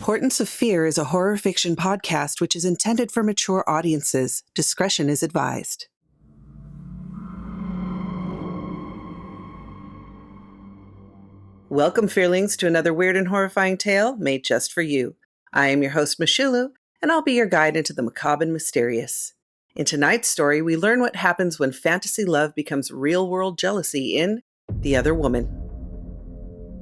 Portents of Fear is a horror fiction podcast which is intended for mature audiences. Discretion is advised. Welcome, Fearlings, to another weird and horrifying tale made just for you. I am your host, Michulhu, and I'll be your guide into the macabre and mysterious. In tonight's story, we learn what happens when fantasy love becomes real-world jealousy in The Other Woman.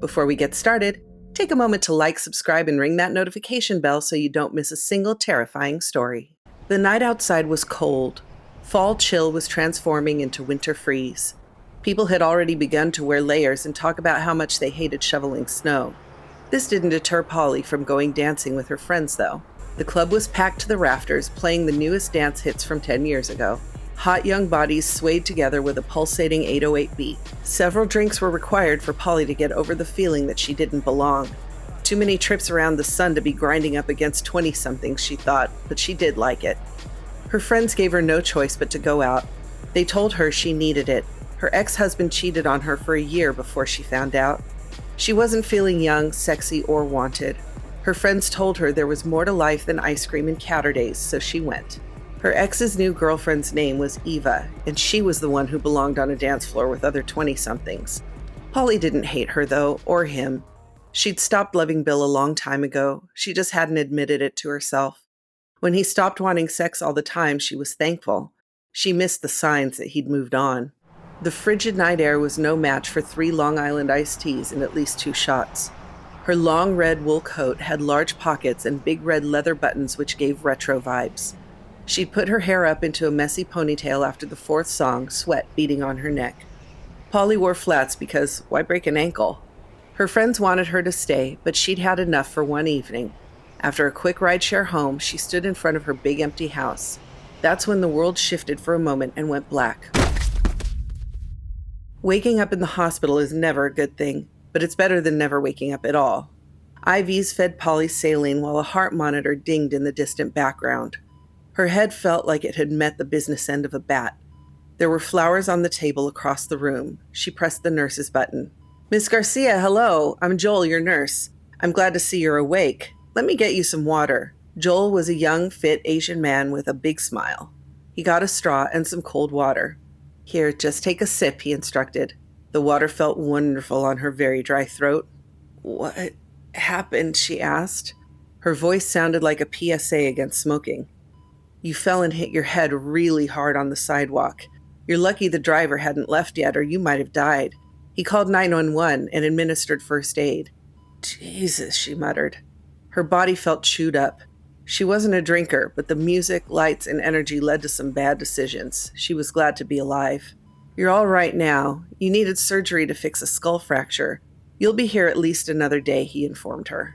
Before we get started, take a moment to like, subscribe, and ring that notification bell so you don't miss a single terrifying story. The night outside was cold. Fall chill was transforming into winter freeze. People had already begun to wear layers and talk about how much they hated shoveling snow. This didn't deter Polly from going dancing with her friends, though. The club was packed to the rafters, playing the newest dance hits from 10 years ago. Hot young bodies swayed together with a pulsating 808 beat. Several drinks were required for Polly to get over the feeling that she didn't belong. Too many trips around the sun to be grinding up against 20-somethings, she thought, but she did like it. Her friends gave her no choice but to go out. They told her she needed it. Her ex-husband cheated on her for a year before she found out. She wasn't feeling young, sexy, or wanted. Her friends told her there was more to life than ice cream and counter days, so she went. Her ex's new girlfriend's name was Eva, and she was the one who belonged on a dance floor with other 20-somethings. Polly didn't hate her, though, or him. She'd stopped loving Bill a long time ago. She just hadn't admitted it to herself. When he stopped wanting sex all the time, she was thankful. She missed the signs that he'd moved on. The frigid night air was no match for 3 Long Island iced teas and at least 2 shots. Her long red wool coat had large pockets and big red leather buttons which gave retro vibes. She'd put her hair up into a messy ponytail after the 4th song, sweat beading on her neck. Polly wore flats because why break an ankle? Her friends wanted her to stay, but she'd had enough for one evening. After a quick rideshare home, she stood in front of her big empty house. That's when the world shifted for a moment and went black. Waking up in the hospital is never a good thing, but it's better than never waking up at all. IVs fed Polly saline while a heart monitor dinged in the distant background. Her head felt like it had met the business end of a bat. There were flowers on the table across the room. She pressed the nurse's button. "Miss Garcia, hello. I'm Joel, your nurse. I'm glad to see you're awake. Let me get you some water." Joel was a young, fit Asian man with a big smile. He got a straw and some cold water. "Here, just take a sip," he instructed. The water felt wonderful on her very dry throat. "What happened?" she asked. Her voice sounded like a PSA against smoking. "You fell and hit your head really hard on the sidewalk. You're lucky the driver hadn't left yet, or you might have died. He called 911 and administered first aid." "Jesus," she muttered. Her body felt chewed up. She wasn't a drinker, but the music, lights, and energy led to some bad decisions. She was glad to be alive. "You're all right now. You needed surgery to fix a skull fracture. You'll be here at least another day," he informed her.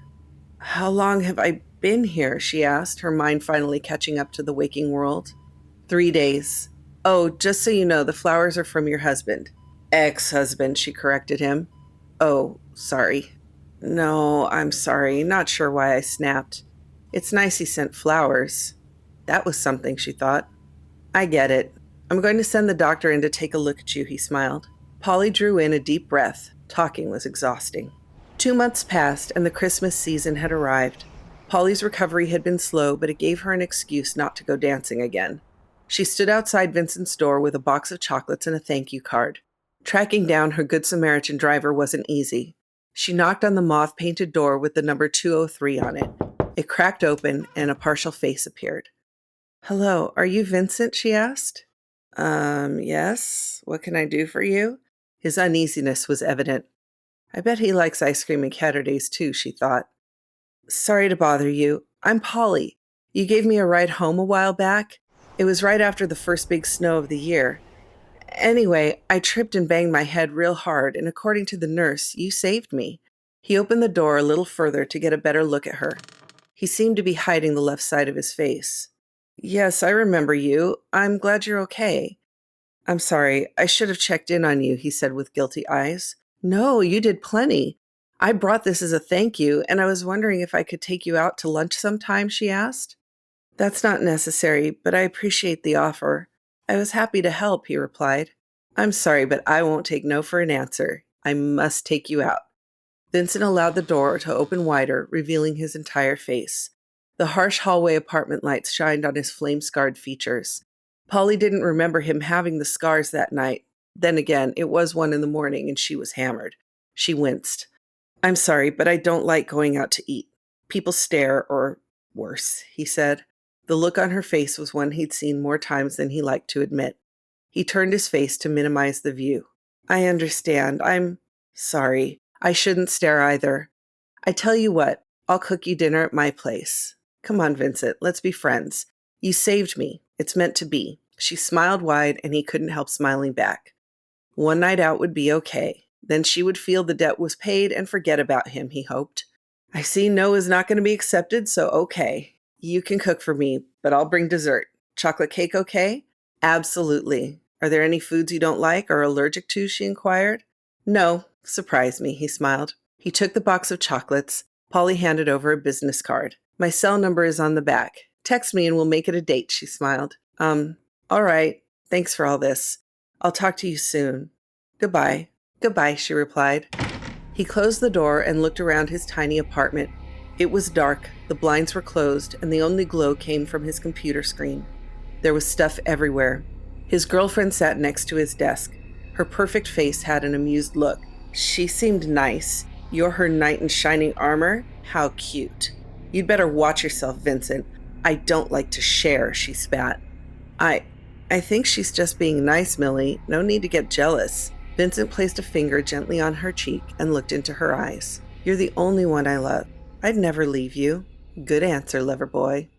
"How long have I been here?" she asked, her mind finally catching up to the waking world. 3 days. "Oh, just so you know, the flowers are from your husband." "Ex-husband," she corrected him. "Oh, sorry." "No, I'm sorry. Not sure why I snapped. It's nice he sent flowers." That was something, she thought. "I get it. I'm going to send the doctor in to take a look at you," he smiled. Polly drew in a deep breath. Talking was exhausting. 2 months passed, and the Christmas season had arrived. Polly's recovery had been slow, but it gave her an excuse not to go dancing again. She stood outside Vincent's door with a box of chocolates and a thank you card. Tracking down her Good Samaritan driver wasn't easy. She knocked on the moth-painted door with the number 203 on it. It cracked open, and a partial face appeared. "Hello, are you Vincent?" she asked. Yes. What can I do for you?" His uneasiness was evident. I bet he likes ice cream and Saturdays too, she thought. "Sorry to bother you. I'm Polly. You gave me a ride home a while back. It was right after the first big snow of the year. Anyway, I tripped and banged my head real hard, and according to the nurse, you saved me." He opened the door a little further to get a better look at her. He seemed to be hiding the left side of his face. "Yes, I remember you. I'm glad you're okay." "I'm sorry. I should have checked in on you," he said with guilty eyes. "No, you did plenty. I brought this as a thank you, and I was wondering if I could take you out to lunch sometime," she asked. "That's not necessary, but I appreciate the offer. I was happy to help," he replied. "I'm sorry, but I won't take no for an answer. I must take you out." Vincent allowed the door to open wider, revealing his entire face. The harsh hallway apartment lights shined on his flame-scarred features. Polly didn't remember him having the scars that night. Then again, it was 1 a.m. and she was hammered. She winced. "I'm sorry, but I don't like going out to eat. People stare, or worse," he said. The look on her face was one he'd seen more times than he liked to admit. He turned his face to minimize the view. "I understand. I'm sorry. I shouldn't stare either. I tell you what, I'll cook you dinner at my place. Come on, Vincent, let's be friends. You saved me. It's meant to be." She smiled wide, and he couldn't help smiling back. One night out would be okay. Then she would feel the debt was paid and forget about him, he hoped. "I see no is not going to be accepted, so okay. You can cook for me, but I'll bring dessert. Chocolate cake okay?" "Absolutely. Are there any foods you don't like or allergic to?" she inquired. "No. Surprise me," he smiled. He took the box of chocolates. Polly handed over a business card. "My cell number is on the back. Text me and we'll make it a date," she smiled. All right. Thanks for all this. I'll talk to you soon. Goodbye." "Goodbye," she replied. He closed the door and looked around his tiny apartment. It was dark, the blinds were closed, and the only glow came from his computer screen. There was stuff everywhere. His girlfriend sat next to his desk. Her perfect face had an amused look. She seemed nice. "You're her knight in shining armor? How cute." "You'd better watch yourself, Vincent. I don't like to share," she spat. I think she's just being nice, Millie. No need to get jealous." Vincent placed a finger gently on her cheek and looked into her eyes. "You're the only one I love. I'd never leave you." "Good answer, lover boy."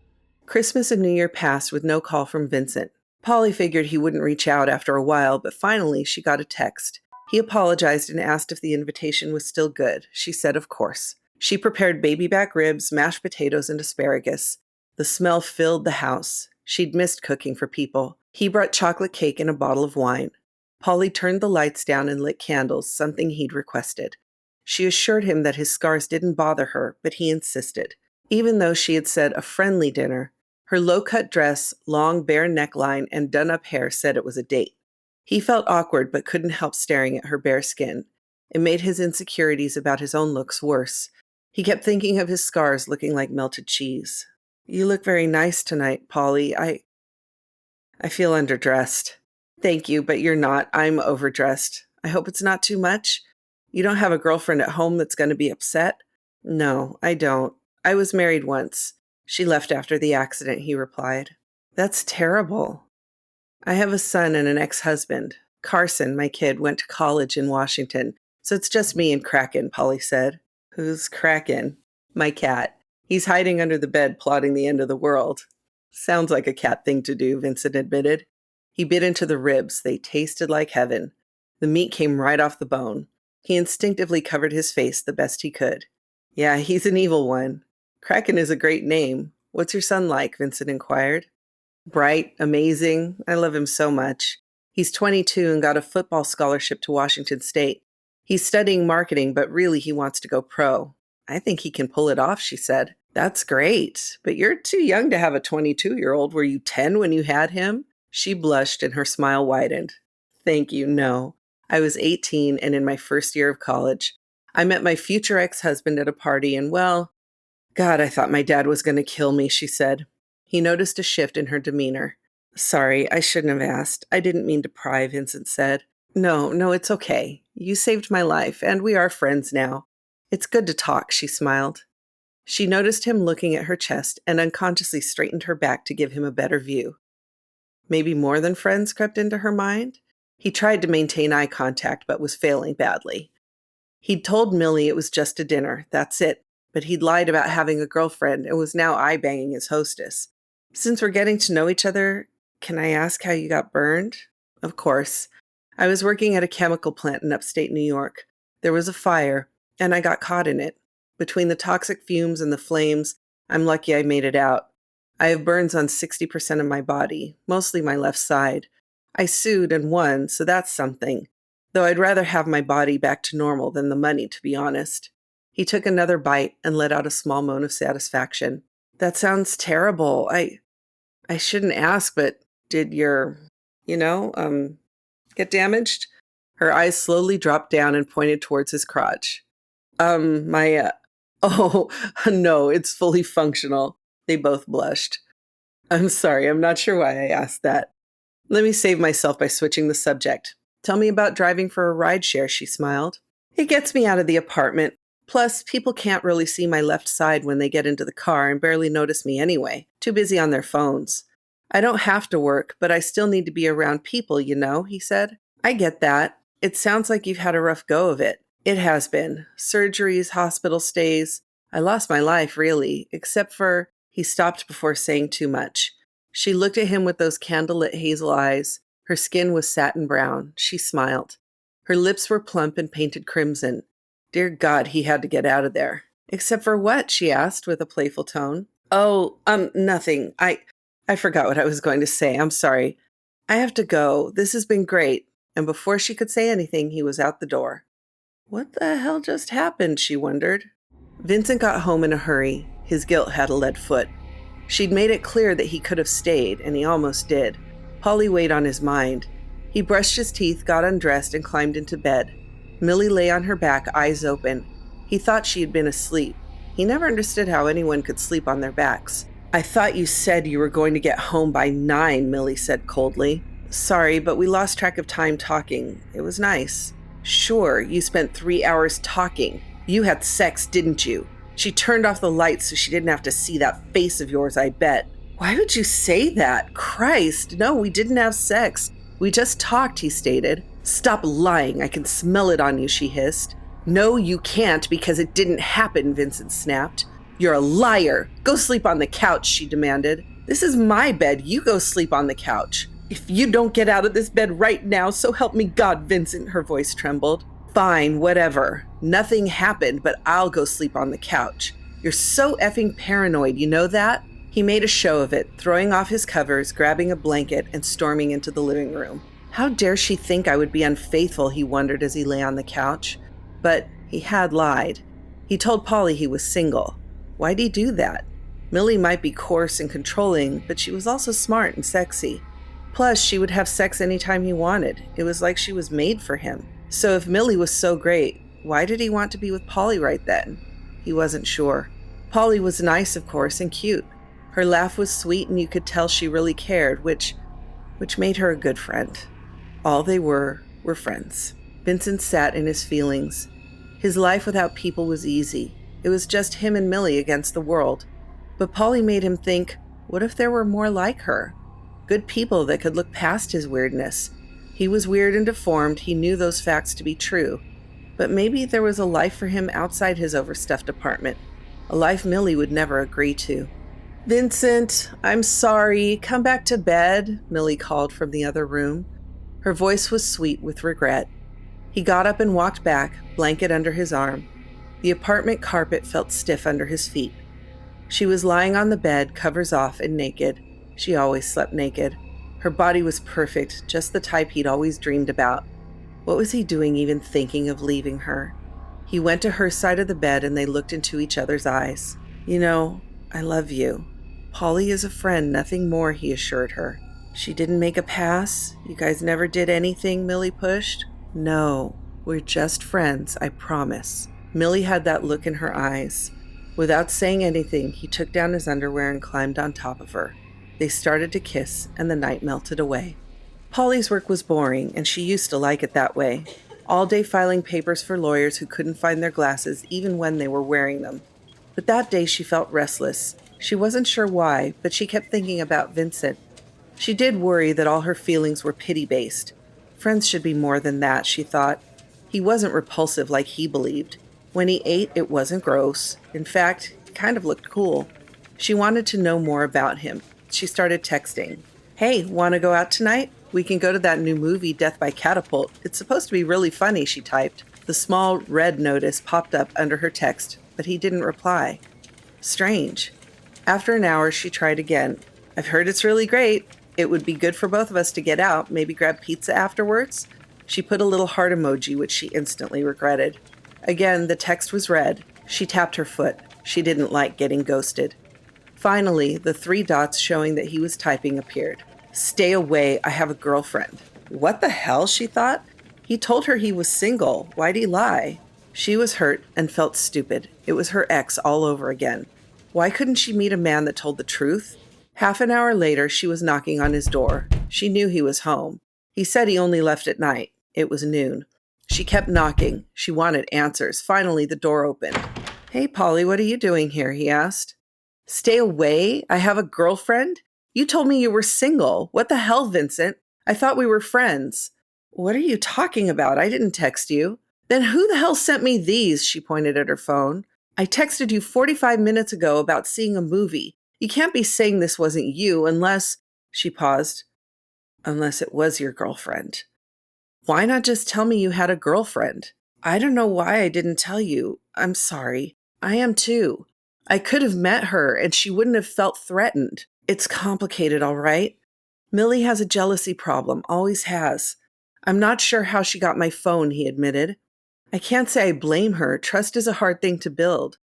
Christmas and New Year passed with no call from Vincent. Polly figured he wouldn't reach out after a while, but finally she got a text. He apologized and asked if the invitation was still good. She said of course. She prepared baby back ribs, mashed potatoes, and asparagus. The smell filled the house. She'd missed cooking for people. He brought chocolate cake and a bottle of wine. Polly turned the lights down and lit candles, something he'd requested. She assured him that his scars didn't bother her, but he insisted. Even though she had said a friendly dinner, her low-cut dress, long bare neckline, and done-up hair said it was a date. He felt awkward but couldn't help staring at her bare skin. It made his insecurities about his own looks worse. He kept thinking of his scars looking like melted cheese. "You look very nice tonight, Polly. I feel underdressed." "Thank you, but you're not. I'm overdressed. I hope it's not too much. You don't have a girlfriend at home that's going to be upset?" "No, I don't. I was married once. She left after the accident," he replied. "That's terrible." "I have a son and an ex-husband. Carson, my kid, went to college in Washington, so it's just me and Kraken," Polly said. "Who's Kraken?" "My cat. He's hiding under the bed plotting the end of the world." "Sounds like a cat thing to do," Vincent admitted. He bit into the ribs. They tasted like heaven. The meat came right off the bone. He instinctively covered his face the best he could. "Yeah, he's an evil one." "Kraken is a great name. What's your son like?" Vincent inquired. "Bright, amazing. I love him so much. He's 22 and got a football scholarship to Washington State. He's studying marketing, but really he wants to go pro. I think he can pull it off," she said. "That's great. But you're too young to have a 22-year-old. Were you 10 when you had him?" She blushed and her smile widened. "Thank you, no. I was 18 and in my first year of college. I met my future ex-husband at a party and, well, God, I thought my dad was going to kill me," she said. He noticed a shift in her demeanor. "Sorry, I shouldn't have asked. I didn't mean to pry," Vincent said. No, it's okay. You saved my life, and we are friends now. It's good to talk," she smiled. She noticed him looking at her chest and unconsciously straightened her back to give him a better view. Maybe more than friends crept into her mind? He tried to maintain eye contact, but was failing badly. He'd told Millie it was just a dinner, that's it, but he'd lied about having a girlfriend and was now eye-banging his hostess. "Since we're getting to know each other, can I ask how you got burned?" "Of course. I was working at a chemical plant in upstate New York. There was a fire, and I got caught in it. Between the toxic fumes and the flames, I'm lucky I made it out. I have burns on 60% of my body, mostly my left side. I sued and won, so that's something. Though I'd rather have my body back to normal than the money, to be honest." He took another bite and let out a small moan of satisfaction. "That sounds terrible. I shouldn't ask, but did your, get damaged?" Her eyes slowly dropped down and pointed towards his crotch. My, oh, no, it's fully functional. They both blushed. I'm sorry, I'm not sure why I asked that. Let me save myself by switching the subject. Tell me about driving for a rideshare, she smiled. It gets me out of the apartment. Plus, people can't really see my left side when they get into the car and barely notice me anyway, too busy on their phones. I don't have to work, but I still need to be around people, he said. I get that. It sounds like you've had a rough go of it. It has been. Surgeries, hospital stays. I lost my life, really, except for... He stopped before saying too much. She looked at him with those candlelit hazel eyes. Her skin was satin brown. She smiled. Her lips were plump and painted crimson. Dear God, he had to get out of there. Except for what? She asked with a playful tone. Oh, nothing. I forgot what I was going to say. I'm sorry. I have to go. This has been great. And before she could say anything, he was out the door. What the hell just happened? She wondered. Vincent got home in a hurry. His guilt had a lead foot. She'd made it clear that he could have stayed, and he almost did. Polly weighed on his mind. He brushed his teeth, got undressed, and climbed into bed. Millie lay on her back, eyes open. He thought she had been asleep. He never understood how anyone could sleep on their backs. I thought you said you were going to get home by 9, Millie said coldly. Sorry, but we lost track of time talking. It was nice. Sure, you spent 3 hours talking. You had sex, didn't you? She turned off the lights so she didn't have to see that face of yours, I bet. Why would you say that? Christ, no, we didn't have sex. We just talked, he stated. Stop lying, I can smell it on you, she hissed. No, you can't because it didn't happen, Vincent snapped. You're a liar. Go sleep on the couch, she demanded. This is my bed, you go sleep on the couch. If you don't get out of this bed right now, so help me God, Vincent, her voice trembled. Fine, whatever. Nothing happened, but I'll go sleep on the couch. You're so effing paranoid, you know that? He made a show of it, throwing off his covers, grabbing a blanket, and storming into the living room. How dare she think I would be unfaithful, he wondered as he lay on the couch. But he had lied. He told Polly he was single. Why'd he do that? Millie might be coarse and controlling, but she was also smart and sexy. Plus, she would have sex anytime he wanted. It was like she was made for him. So if Millie was so great, why did he want to be with Polly right then? He wasn't sure. Polly was nice, of course, and cute. Her laugh was sweet, and you could tell she really cared, which made her a good friend. All they were friends. Vincent sat in his feelings. His life without people was easy. It was just him and Millie against the world. But Polly made him think, what if there were more like her? Good people that could look past his weirdness. He was weird and deformed, he knew those facts to be true. But maybe there was a life for him outside his overstuffed apartment. A life Millie would never agree to. Vincent, I'm sorry. Come back to bed, Millie called from the other room. Her voice was sweet with regret. He got up and walked back, blanket under his arm. The apartment carpet felt stiff under his feet. She was lying on the bed, covers off and naked. She always slept naked. Her body was perfect, just the type he'd always dreamed about. What was he doing even thinking of leaving her? He went to her side of the bed and they looked into each other's eyes. You know, I love you. Polly is a friend, nothing more, he assured her. She didn't make a pass? You guys never did anything, Millie pushed? No, we're just friends, I promise. Millie had that look in her eyes. Without saying anything, he took down his underwear and climbed on top of her. They started to kiss, and the night melted away. Polly's work was boring, and she used to like it that way. All day filing papers for lawyers who couldn't find their glasses even when they were wearing them. But that day she felt restless. She wasn't sure why, but she kept thinking about Vincent. She did worry that all her feelings were pity-based. Friends should be more than that, she thought. He wasn't repulsive like he believed. When he ate, it wasn't gross. In fact, he kind of looked cool. She wanted to know more about him. She started texting. Hey, want to go out tonight? We can go to that new movie, Death by Catapult. It's supposed to be really funny, she typed. The small red notice popped up under her text, but he didn't reply. Strange. After an hour, she tried again. I've heard it's really great. It would be good for both of us to get out, maybe grab pizza afterwards. She put a little heart emoji, which she instantly regretted. Again, the text was read. She tapped her foot. She didn't like getting ghosted. Finally, the 3 dots showing that he was typing appeared. Stay away, I have a girlfriend. What the hell, she thought? He told her he was single. Why'd he lie? She was hurt and felt stupid. It was her ex all over again. Why couldn't she meet a man that told the truth? Half an hour later, she was knocking on his door. She knew he was home. He said he only left at night. It was noon. She kept knocking. She wanted answers. Finally, the door opened. "Hey, Polly, what are you doing here?" he asked. "Stay away? I have a girlfriend? You told me you were single. What the hell, Vincent? I thought we were friends." "What are you talking about? I didn't text you." "Then who the hell sent me these?" She pointed at her phone. "I texted you 45 minutes ago about seeing a movie. You can't be saying this wasn't you unless—" She paused. "Unless it was your girlfriend." "Why not just tell me you had a girlfriend?" "I don't know why I didn't tell you. I'm sorry. I am too. I could have met her and she wouldn't have felt threatened. It's complicated, all right? Millie has a jealousy problem, always has. I'm not sure how she got my phone," he admitted. "I can't say I blame her. Trust is a hard thing to build.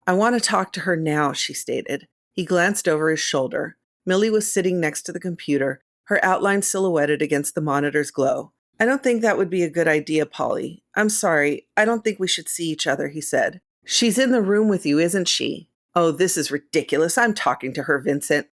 I want to talk to her now," she stated. He glanced over his shoulder. Millie was sitting next to the computer, her outline silhouetted against the monitor's glow. "I don't think that would be a good idea, Polly. I'm sorry. I don't think we should see each other," he said. "She's in the room with you, isn't she?" "Oh, this is ridiculous. I'm talking to her, Vincent."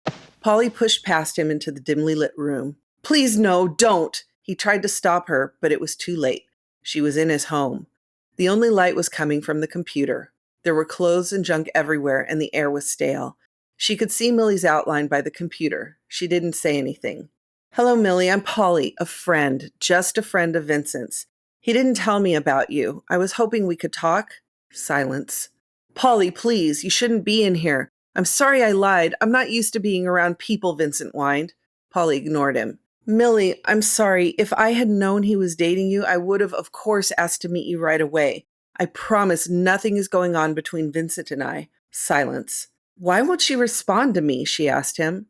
Polly pushed past him into the dimly lit room. "Please, no, don't." He tried to stop her, but it was too late. She was in his home. The only light was coming from the computer. There were clothes and junk everywhere, and the air was stale. She could see Millie's outline by the computer. She didn't say anything. "Hello, Millie. I'm Polly, a friend, just a friend of Vincent's. He didn't tell me about you. I was hoping we could talk." Silence. "Polly, please, you shouldn't be in here. I'm sorry I lied. I'm not used to being around people," Vincent whined. Polly ignored him. "Millie, I'm sorry. If I had known he was dating you, I would have, of course, asked to meet you right away. I promise nothing is going on between Vincent and I." Silence. "Why won't she respond to me?" she asked him.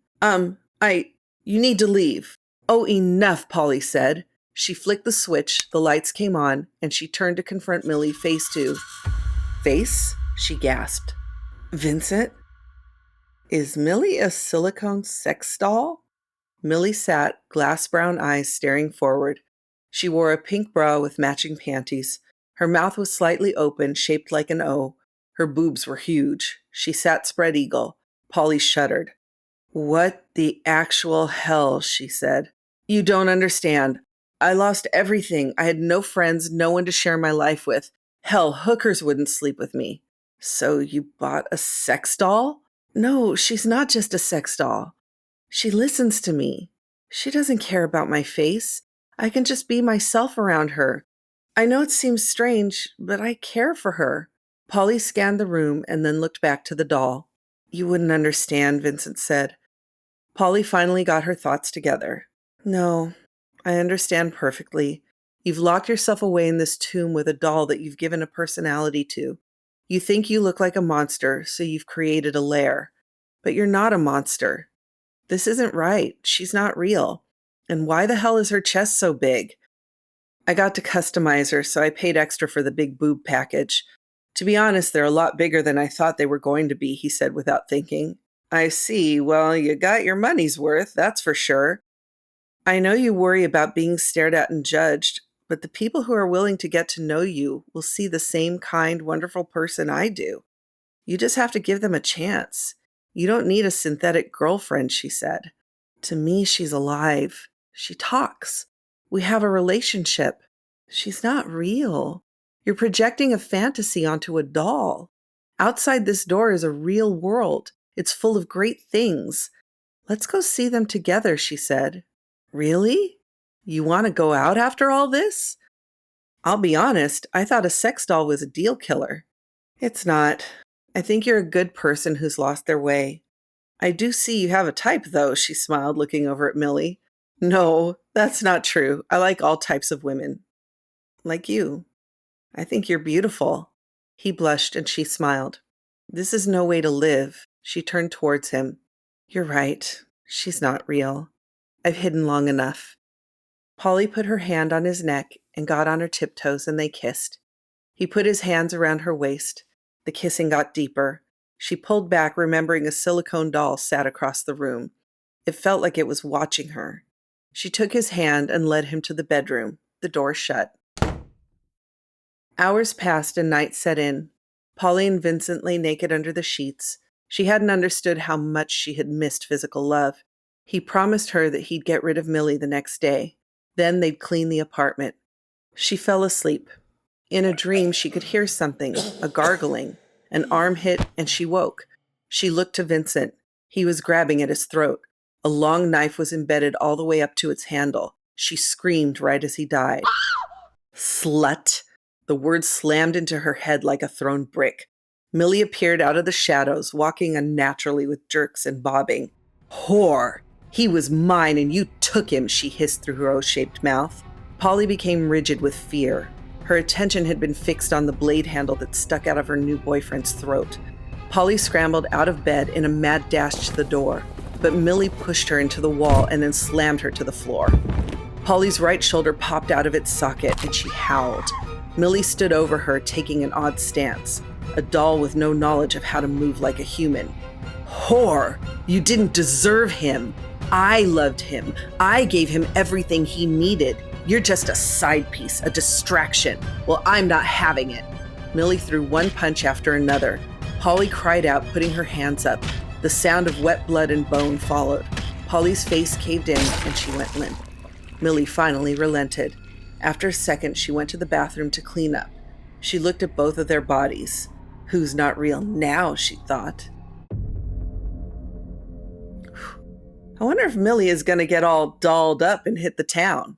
You need to leave." "Oh, enough," Polly said. She flicked the switch, the lights came on, and she turned to confront Millie face to face. She gasped. "Vincent? Is Millie a silicone sex doll?" Millie sat, glass brown eyes staring forward. She wore a pink bra with matching panties. Her mouth was slightly open, shaped like an O. Her boobs were huge. She sat spread eagle. Polly shuddered. "What the actual hell?" she said. "You don't understand. I lost everything. I had no friends, no one to share my life with. Hell, hookers wouldn't sleep with me." "So you bought a sex doll?" "No, she's not just a sex doll. She listens to me. She doesn't care about my face. I can just be myself around her. I know it seems strange, but I care for her." Polly scanned the room and then looked back to the doll. "You wouldn't understand," Vincent said. Polly finally got her thoughts together. "No, I understand perfectly. You've locked yourself away in this tomb with a doll that you've given a personality to. You think you look like a monster, so you've created a lair. But you're not a monster. This isn't right. She's not real. And why the hell is her chest so big?" "I got to customize her, so I paid extra for the big boob package. To be honest, they're a lot bigger than I thought they were going to be," he said without thinking. "I see. Well, you got your money's worth, that's for sure. I know you worry about being stared at and judged, but the people who are willing to get to know you will see the same kind, wonderful person I do. You just have to give them a chance. You don't need a synthetic girlfriend," she said. "To me, she's alive. She talks. We have a relationship. She's not real. You're projecting a fantasy onto a doll. Outside this door is a real world. It's full of great things. Let's go see them together," she said. "Really? You want to go out after all this?" "I'll be honest, I thought a sex doll was a deal killer." "It's not. I think you're a good person who's lost their way. I do see you have a type, though," she smiled, looking over at Millie. "No, that's not true. I like all types of women. Like you. I think you're beautiful." He blushed and she smiled. "This is no way to live." She turned towards him. "You're right. She's not real. I've hidden long enough." Polly put her hand on his neck and got on her tiptoes, and they kissed. He put his hands around her waist. The kissing got deeper. She pulled back, remembering a silicone doll sat across the room. It felt like it was watching her. She took his hand and led him to the bedroom. The door shut. Hours passed and night set in. Polly and Vincent lay naked under the sheets. She hadn't understood how much she had missed physical love. He promised her that he'd get rid of Millie the next day. Then they'd clean the apartment. She fell asleep. In a dream, she could hear something, a gargling. An arm hit, and she woke. She looked to Vincent. He was grabbing at his throat. A long knife was embedded all the way up to its handle. She screamed right as he died. Slut! The word slammed into her head like a thrown brick. Millie appeared out of the shadows, walking unnaturally with jerks and bobbing. Whore! He was mine and you took him, she hissed through her O-shaped mouth. Polly became rigid with fear. Her attention had been fixed on the blade handle that stuck out of her new boyfriend's throat. Polly scrambled out of bed in a mad dash to the door, but Millie pushed her into the wall and then slammed her to the floor. Polly's right shoulder popped out of its socket and she howled. Millie stood over her, taking an odd stance, a doll with no knowledge of how to move like a human. Whore! You didn't deserve him! I loved him. I gave him everything he needed. You're just a side piece, a distraction. Well, I'm not having it. Millie threw one punch after another. Polly cried out, putting her hands up. The sound of wet blood and bone followed. Polly's face caved in and she went limp. Millie finally relented. After a second, she went to the bathroom to clean up. She looked at both of their bodies. Who's not real now, she thought. I wonder if Millie is going to get all dolled up and hit the town.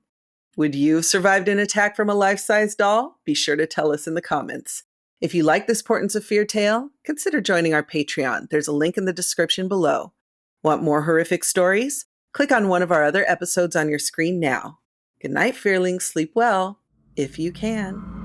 Would you have survived an attack from a life-size doll? Be sure to tell us in the comments. If you like this Portents of Fear tale, consider joining our Patreon. There's a link in the description below. Want more horrific stories? Click on one of our other episodes on your screen now. Good night, Fearlings. Sleep well, if you can.